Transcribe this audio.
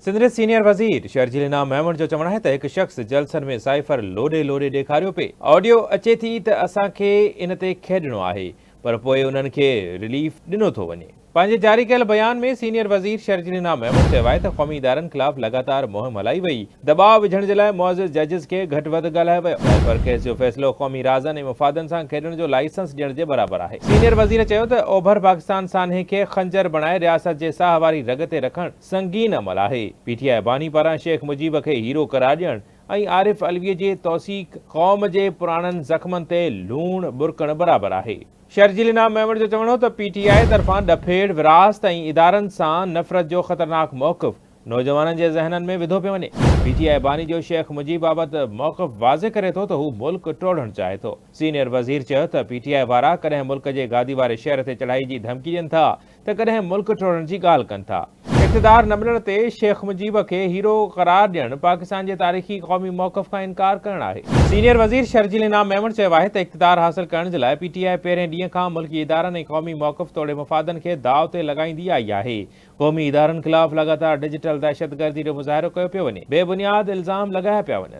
Sindh senior वज़ीर शर्जील इनाम महमूद जो चवणु आहे त हिकु शख़्स जलसनि में साइफ़र लोॾे लोॾे ॾेखारियो पिए। ऑडियो अचे थी त असांखे इन ते खेॾणो आहे, पर पोइ उन्हनि खे रिलीफ ॾिनो थो वञे। पंहिंजे जारी कयल बयान में सीनियर वज़ीर शर्जील इनाम महमूद चयो आहे त क़ौमी इदारनि ख़िलाफ़ लगातार मुहिम हलाई वई। दबाव विझण जे लाइ मुअज़्ज़िज़ जजिस खे घटि वधि ॻाल्हायो वियो, पर केस जो फ़ैसिलो क़ौमी राज़नि ऐं मुफ़ादनि सां खेॾण जो लाइसेंस ॾियण जे बराबरि आहे। सीनियर वज़ीर चयो त ओभर पाकिस्तान सान्हे खे खंजर बणाए रियासत जे साह वारी रग ते रखणु संगीन अमल आहे। पीटीआई बानी पारां शेख मुजीब खे हीरो करार ॾियणु ऐं आरिफ अलवीअ जे तौसीक़ क़ौम जे पुराणनि ज़ख़्मनि ते लूण बुरकण बराबरि आहे। शर्जील इनाम महमूद जो चवणो त पीटीआई तरफ़ां डफेड़ विरासत ऐं इदारनि सां नफ़रत जो ख़तरनाक मौक़िफ़ नौजवाननि जे ज़हननि में विधो पियो वञे। पीटीआई बानी जो शेख मुजीब बाबति मौक़िफ़ वाज़े करे थो त हू मुल्क टोड़णु चाहे थो। सीनियर वज़ीर चयो त पीटीआई वारा कॾहिं मुल्क जे गादी वारे शहर ते चढ़ाई जी धमकी ॾियनि था त कॾहिं मुल्क टोड़ण जी ॻाल्हि कनि था। इक़्तिदार न मिलण ते शेख मुजीब खे हीरो करार ॾियणु पाकिस्तान जे तारीख़ी क़ौमी मौक़िफ़ खां इनकार करणु आहे। सीनियर वज़ीर शर्जील इनाम महमूद चयो आहे त इक़्तिदार हासिल करण जे लाइ पीटीआई पहिरें ॾींहं खां मुल्की इदारनि ऐं क़ौमी मौक़िफ़ तोड़े मुफ़ादनि खे दाव ते लॻाईंदी आई आहे। क़ौमी इदारनि ख़िलाफ़ लगातार डिजिटल दहशतगर्दी जो मुज़ाहिरो कयो पियो वञे, बेबुनियाद इल्ज़ाम लॻाया पिया वञनि।